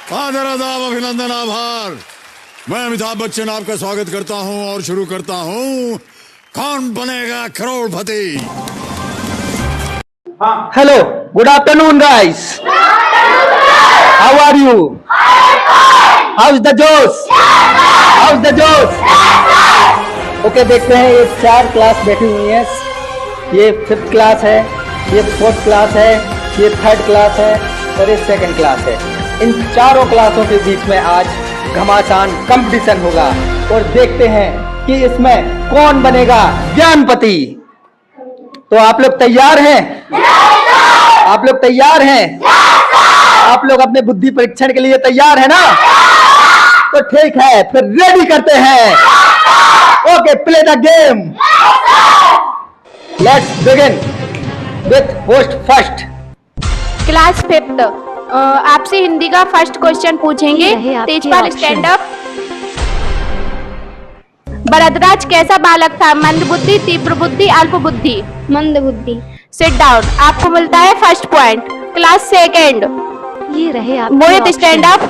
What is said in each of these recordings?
आदर आदाब अभिनंदन आभार। मैं अमिताभ बच्चन आपका स्वागत करता हूं और शुरू करता हूं कौन बनेगा करोड़पति। Hello, good afternoon guys. How are you? How's the Josh? How's the Josh? Okay, देखते हैं ये 4 क्लास बैठी हुई हैं। ये 5th क्लास है, ये 4th क्लास है, ये 3rd क्लास है और ये 2nd क्लास है। इन चारों क्लासों के बीच में आज घमासान कंपटीशन होगा और देखते हैं कि इसमें कौन बनेगा ज्ञानपति। तो आप लोग तैयार हैं? आप लोग तैयार हैं? आप लोग अपने बुद्धि परीक्षण के लिए तैयार है ना? तो ठीक है, फिर रेडी करते हैं। Okay, play the game. Let's begin with post first. Class 5th आपसे हिंदी का फर्स्ट क्वेश्चन पूछेंगे। Tejpal stand up. भरद्वाज कैसा बालक था? मंद बुद्धि, तीव्र बुद्धि, अल्प बुद्धि? मंद बुद्धि। सिट डाउन, आपको मिलता है फर्स्ट पॉइंट। क्लास 2nd ये रहे आप। मोहित स्टैंड अप।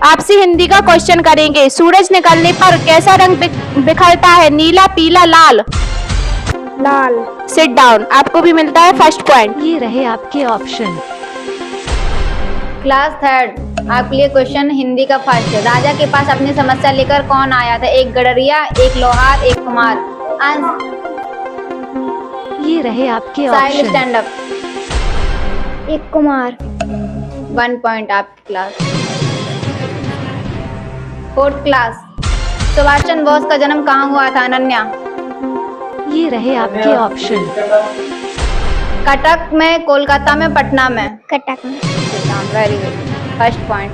आपसे हिंदी का क्वेश्चन करेंगे। सूरज निकलने पर कैसा रंग बिखरता है? नीला, पीला, लाल? लाल। सिट डाउन, आपको भी मिलता है फर्स्ट पॉइंट। ये रहे आपके ऑप्शन। क्लास 3rd आपके लिए क्वेश्चन हिंदी का फर्स्ट है। राजा के पास अपनी समस्या लेकर कौन आया था? एक गडरिया, एक लोहार, एक कुमार? ये रहे आपके साहिल ऑप्शन। Stand up. एक कुमार। 1 पॉइंट आपकी class. 4th class Subhash Chandra Bose का जन्म कहाँ हुआ था? अनन्या? ये रहे आपके ऑप्शन। कटक में, कोलकाता में, पटना में? कटक में। Very good, first point.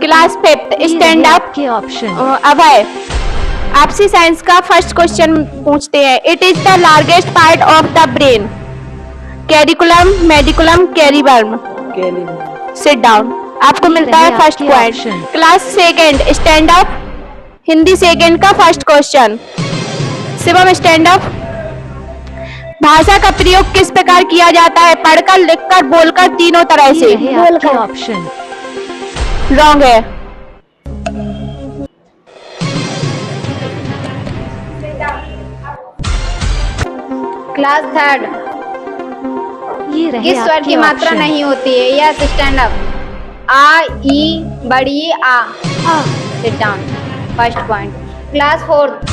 Class 5th stand up. के ऑप्शन। अभय, आपसे साइंस का फर्स्ट क्वेश्चन पूछते हैं। It is the largest part of the brain? कैरिकुलम, मेडिकुलम, कैरीबर्म? सिट डाउन, आपको मिलता है first point. Class 2nd stand up. Hindi 2nd का first question. Shivam stand up. भाषा का प्रयोग किस प्रकार किया जाता है? पढ़कर, लिखकर, बोलकर, तीनों तरह से? बोलकर। ऑप्शन रॉन्ग है। क्लास 3rd ये रहे किस स्वर आपके की मात्रा ऑप्शन। नहीं होती है? Yes stand up. आ, ई, बड़ी आ? Sit down, first point. Class 4th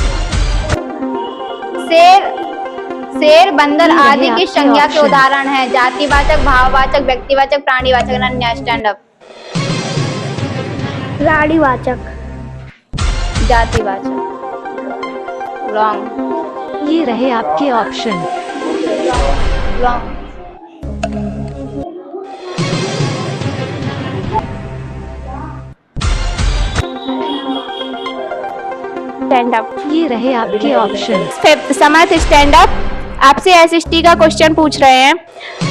शेर, बंदर आदि की संज्ञा के उदाहरण है? जातिवाचक, भाववाचक, व्यक्तिवाचक, प्राणीवाचक? Ananya stand up. प्राणीवाचक। जातिवाचक। रॉन्ग। ये रहे आपके ऑप्शन। रॉन्ग। Stand up. ये रहे आपके option. 5th Samarth stand up. आपसे एसएसटी का क्वेश्चन पूछ रहे हैं।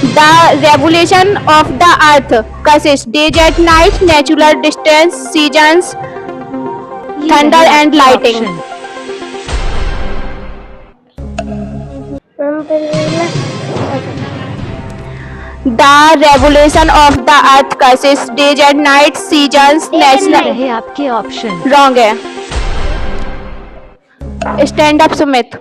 The revolution of the earth consist days at night, natural distance, seasons, thunder and lighting? The revolution of the earth consist days at night, seasons, natural? रहे आपके option. Wrong है। Stand up Sumit.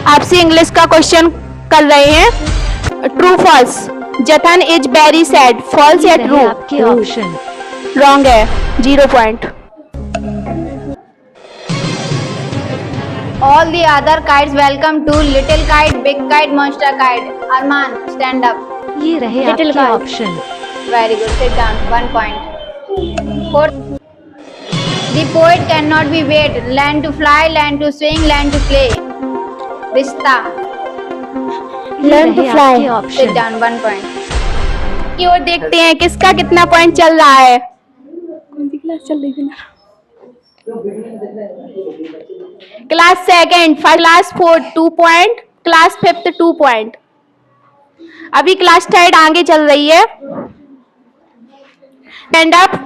आपसे English का question कर रहे हैं। True false? Jatan is very sad, false या true? आपके ऑप्शन। रॉन्ग है, 0 point. All the other kites welcome to little kite, big kite, monster kite? Armaan stand up. ये रहे Little आपके kite. Option. Very good, seat down, 1 point. 4th The poet cannot be weighed. Learn to fly, learn to swing, learn to play? रिश्ता? Learn to fly. Sit option. Down, 1 point. की ओर देखते हैं किसका कितना पॉइंट चल रहा है। Class 2nd, class 4th 2 point, class 5th 2 point. अभी क्लास 3rd आगे चल रही है। Stand up.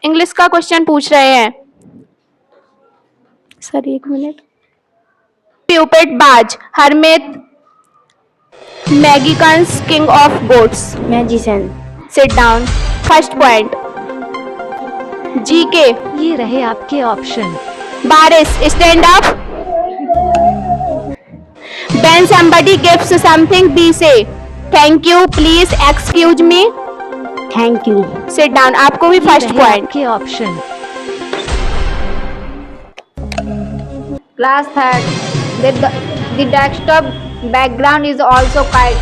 इंग्लिश का क्वेश्चन पूछ रहे हैं। Sir 1 minute. प्यूपेट बाज, हरमेत, Magicians, king of goats. Magician. Sit down. First point. GK. ये रहे आपके option. Baris, stand up. When somebody gives something, we say thank you, please, excuse me. Thank you. Sit down. आपको भी ये first रहे point. आपके option. Class third. The desktop background is also kite.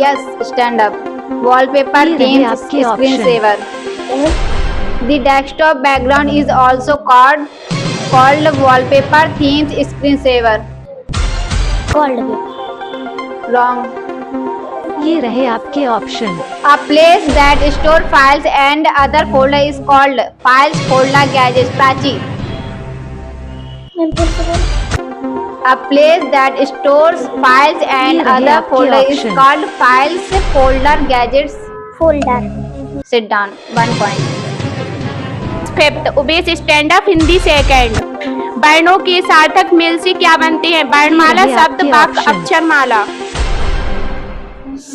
Yes, stand up. Wallpaper ये रहे themes आपके screensaver. The desktop background is also called wallpaper themes screensaver. Called. Wrong. ये रहे आपके option. A place that store files and other folder is called files folder gadgets. Prachi. A place that stores files and ये रहे other आपके folder is option। called files folder gadgets. Folder. Sit down. 1 point. Fifth, Ubesh stand up. Hindi second. वर्णों के सार्थक mail से क्या बनते हैं? वर्णमाला, ये रहे शब्द, आपके वाक्य, option। अक्षरमाला।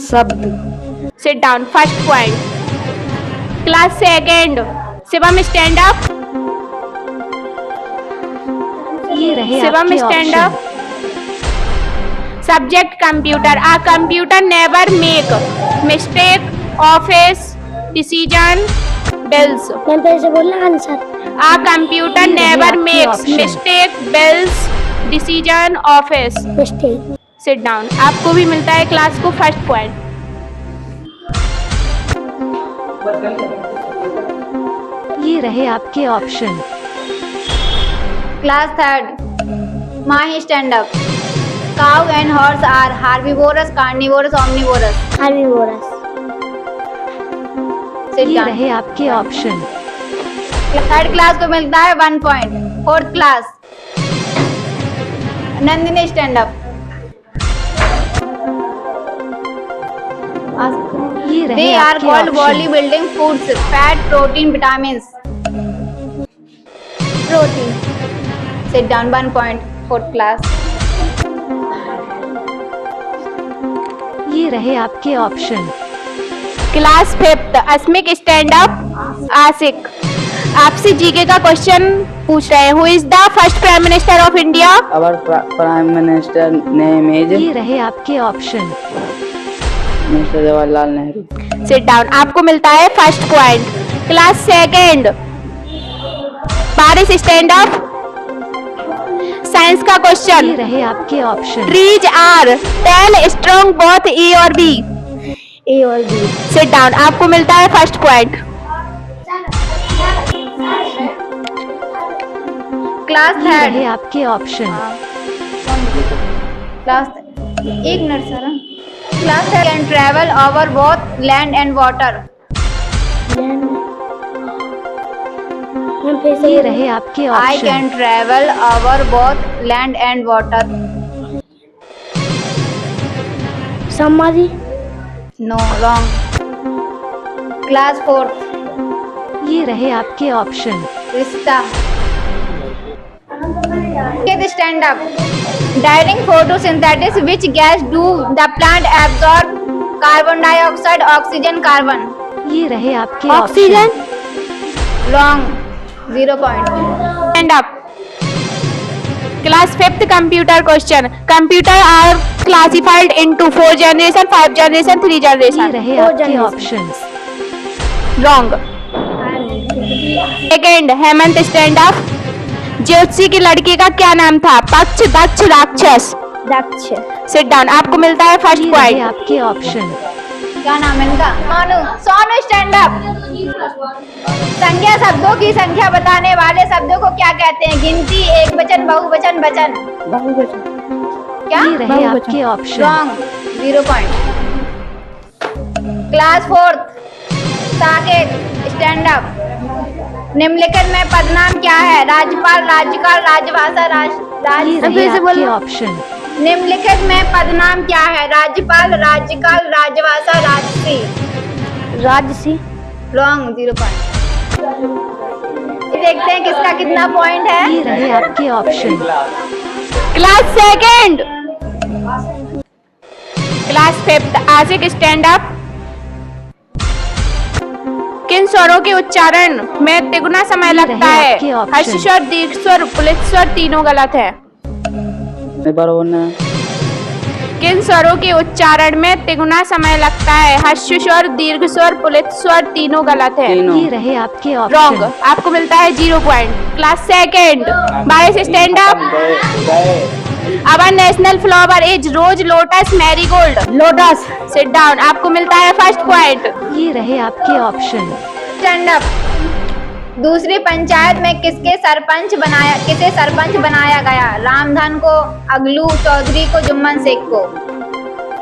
शब्द। Sit down. First point. Class second. Shivam stand up. ये रहे शिवम आपके stand option. Up. Subject computer. A computer never make mistake, office, decision, bills. Ma'am फिर से बोलना आंसर। आ कंप्यूटर ये रहे नेवर आपके makes option। Mistake, bills, decision, office. Mistake. Seat down. आपको भी मिलता है क्लास को फर्स्ट पॉइंट। ये रहे आपके option. Class third. Mahi stand up. Cow and horse are herbivorous, carnivorous, omnivorous. Herbivorous. Sit ये down. रहे आपके ऑप्शन। थर्ड क्लास को मिलता है 1 point. Fourth class. Nandini stand up. ये रहे They are आपके called option. bodybuilding foods. Fat, protein, vitamins. Protein. Sit down. 1 point. Fourth class. ये रहे आपके option. Class fifth. Asmik stand up. Aasik, आपसे जीके का क्वेश्चन पूछ रहे हैं। Who is the first prime minister of India? Our Prime Minister name is ये रहे आपके ऑप्शन। Mr. Jawaharlal Nehru. Sit down. आपको मिलता है first point. Class second. Barish stand up. Science का ये क्वेश्चन। रहे आपके option. Trees are tell strong both A और बी। A और B. सिट डाउन। आपको मिलता है फर्स्ट पॉइंट। क्लास ये थर्ड. रहे आपके option. Class 1 minute sir. Class third can travel over both land and water. Ma'am फिर से ये रहे आपके आई option. Can travel over both land and water. समाधि. No, wrong. Class fourth. ये रहे आपके ऑप्शन। रिश्ता. Stand up. During photosynthesis, which gas do the plant absorb? Carbon dioxide, oxygen, carbon. ये रहे आपके oxygen. Wrong. 0 point. Stand up. Class fifth computer question. Computer are classified into 4 generation, 5 generation, 3 ये generation. रहे Four आपके generation. Option. Wrong. Second, Hemant stand up. ज्योतिषी की लड़की का क्या नाम था? पक्ष, दक्ष, राक्षस। दक्ष. Sit down. आपको मिलता है फर्स्ट ये रहे पॉइंट। आपके ऑप्शन। क्या नाम है इनका? Sonu stand up. संख्या शब्दों की संख्या बताने वाले शब्दों को क्या कहते हैं? गिनती, एक वचन, बहुवचन, वचन. बहुवचन. क्या? ये रहे आपके option. Wrong. 0 point. Class fourth. Saket stand up. निम्नलिखित में पदनाम क्या है? राज्यपाल, राज्यकाल, राजभाषा, ये रहे आपके ऑप्शन। निम्नलिखित में पदनाम क्या है? राज्यपाल, राज्यकाल, राजभाषा, राजसी. राजसी. रॉन्ग. 0 point. देखते हैं किसका कितना पॉइंट है. ये रहे आपके ऑप्शन। Class second. फिफ्थ आशिक स्टैंड अप। किन स्वरों के उच्चारण में तिगुना समय ये लगता रहे है? आपके ऑप्शन। हर्ष स्वर, दीर्घ स्वर, पुलित स्वर, तीनों गलत है। बराबर ना। किन स्वरों के उच्चारण में तिगुना समय लगता है? हर्ष स्वर, दीर्घ स्वर, पुलित स्वर, तीनों गलत है। ये रहे आपके रॉन्ग। ऑप्शन। आपको मिलता है 0 point. Class second Barish stand up. Our national flower is rose, lotus, marigold. Lotus. Sit down. आपको मिलता है फर्स्ट पॉइंट। ये रहे आपके ऑप्शन। Stand up. दूसरी पंचायत में किसे सरपंच बनाया गया? रामधन को, अगलू चौधरी को, जुम्मन शेख को।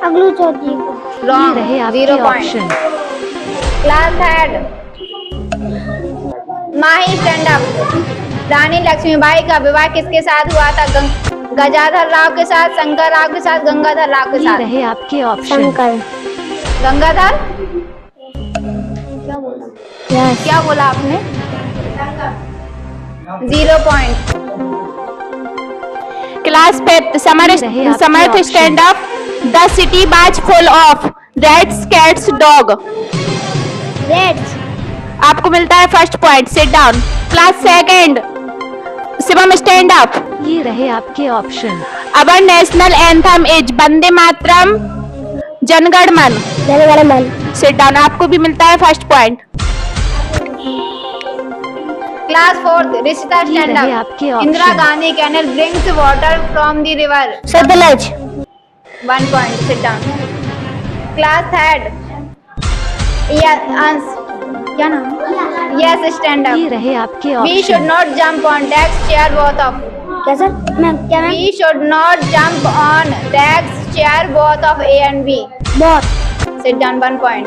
अगलू चौधरी को। ये रॉन्ग। रहे 0 आपके पॉइंट। ऑप्शन। क्लास थर्ड माही स्टैंड अप। रानी लक्ष्मीबाई का विवाह किसके साथ हुआ था? गजाधर राव के साथ, शंकर राव के साथ, गंगाधर राव के ये साथ। रहे आपके ऑप्शन। शंकर। गंगाधर। यस। क्या बोला आपने? 0 पॉइंट। क्लास फिफ्थ ये रहे आपके Samarth option. Stand up. The city was full of rats, cats, dog. Rats. आपको मिलता है first point. Sit down. Class second Shivam stand up. ये रहे आपके option. Our national anthem is Vande Mataram, Janagana Mana. Janaganamana. Sit down. आपको भी मिलता है first point. Class fourth Rishita ये स्टैंड रहे अप। आपके option. Indira Gandhi canal brings water from the river. Sutlej. 1 point. Sit down. Class third क्या नाम? यस स्टैंड ये अप। रहे आपके we should option. Not jump on desk chair both of. क्या sir? Ma'am क्या ma'am? We should not jump on desk chair both of A and B. बहुत। Sit down. 1 point.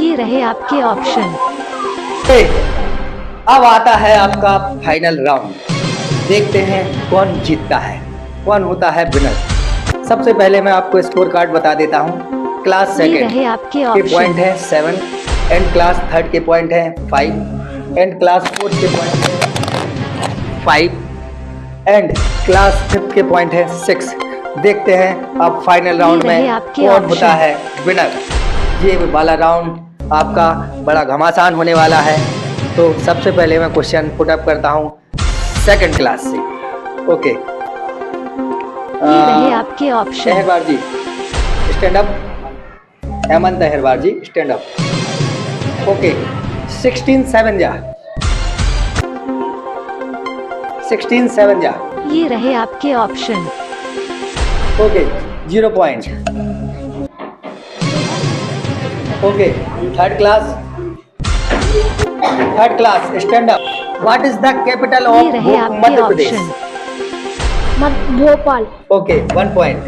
ये रहे आपके option. अब आता है आपका फाइनल राउंड। देखते हैं कौन जीतता है, कौन होता है विनर। सबसे पहले मैं आपको स्कोर कार्ड बता देता हूँ। क्लास ये सेकेंड रहे आपके के ऑप्शन। पॉइंट है 7, एंड क्लास थर्ड के पॉइंट है 5, एंड क्लास फोर्थ के पॉइंट है 5, एंड क्लास फिफ्थ के पॉइंट है 6। देखते हैं अब फाइनल राउंड ये रहे में आपके कौन ऑप्शन। होता है विनर। ये वाला राउंड आपका बड़ा घमासान होने वाला है। तो सबसे पहले मैं क्वेश्चन पुट अप करता हूँ सेकंड क्लास से। ओके, ये रहे आपके option. Aharbar ji stand up. Hemant Aharbar ji stand up. Okay, 16-7 जा। 16-7 जा। ये रहे आपके option. Okay, 0 point. Okay, third class stand up. What is the capital ये ऑफ रहे आपके Madhya Pradesh? Option. Bhopal. Okay, 1 point.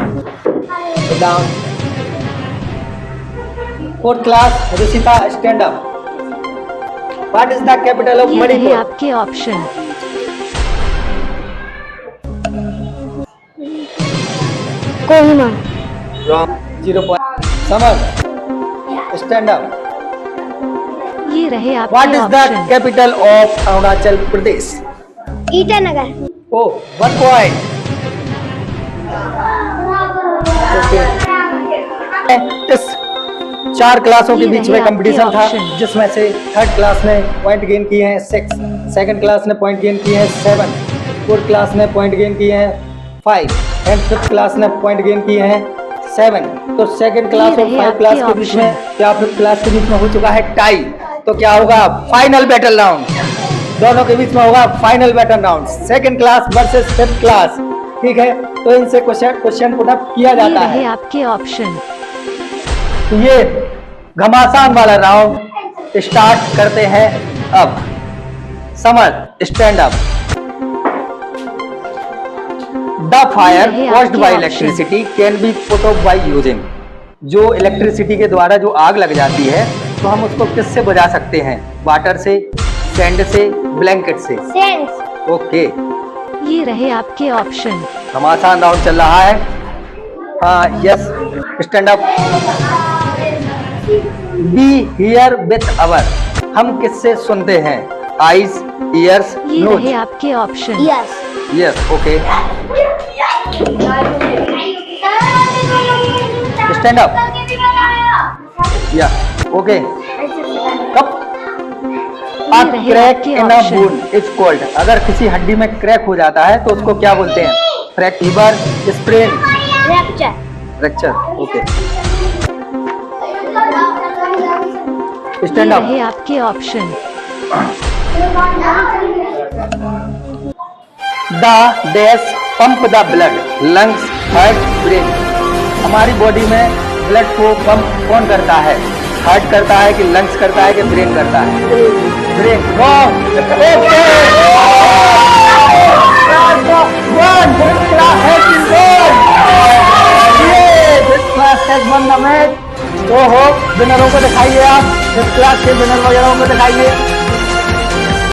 Down. Fourth class Rishita stand up. What is the capital of ये रहे मणिपुर? आपके option. Kohima. Wrong. 0 point. Samar stand up. ये रहे what आपके is the option. Capital of Arunachal Pradesh? Itanagar. Oh, 1 point. इस 4 क्लासों के ये बीच रहे में कंपटीशन आपके था, ऑप्शन। जिसमें से थर्ड क्लास ने पॉइंट गेन किए हैं 6, सेकंड क्लास ने पॉइंट गेन किए हैं 7, फोर्थ क्लास ने पॉइंट गेन किए हैं 5, एंड फिफ्थ क्लास ने पॉइंट गेन किए हैं 7। तो सेकंड क्लास ये और रहे फाइव क्लास आपके के बीच में ऑप्शन। क्या फिफ्थ क्लास के बीच में हो चुका है टाई। तो क्या होगा फाइनल बैटल राउंड, दोनों के बीच में होगा final battle round, second class versus fifth class. ठीक है, तो इनसे क्वेश्चन पुट अप किया ये जाता रहे है। आपके ऑप्शन। ये घमासान वाला राउंड स्टार्ट करते हैं अब। Summer stand up. The fire ये रहे कॉज्ड आपके by option. Electricity can be put out by using. जो इलेक्ट्रिसिटी के द्वारा जो आग लग जाती है, तो हम उसको किससे बुझा सकते हैं? वाटर से, सैंड से, ब्लैंकेट से। सेंस। ओके, ये रहे आपके ऑप्शन। घमासान राउंड चल रहा है। हाँ, yes stand up. Be here with our. हम किससे सुनते हैं? आईज, ईयर्स, ये नोज। रहे आपके option. Yes. Yes, okay. Stand up या ओके कप ये रहे क्रैक आपके इन अ option. Bone is called. अगर किसी हड्डी में क्रैक हो जाता है तो उसको क्या बोलते हैं? Fracture, sprain, fracture fracture okay ये स्टैंड अप रहे आपके option. The dash pump the blood, lungs, heart, brain. हमारी बॉडी में ब्लड को पंप कौन करता है? हार्ट करता है कि लंग्स करता है कि ब्रेन करता है? ब्रेन। रॉन्ग। ओहो, विनरों को दिखाइए आप, इस क्लास के विनर वगैरह को दिखाइए।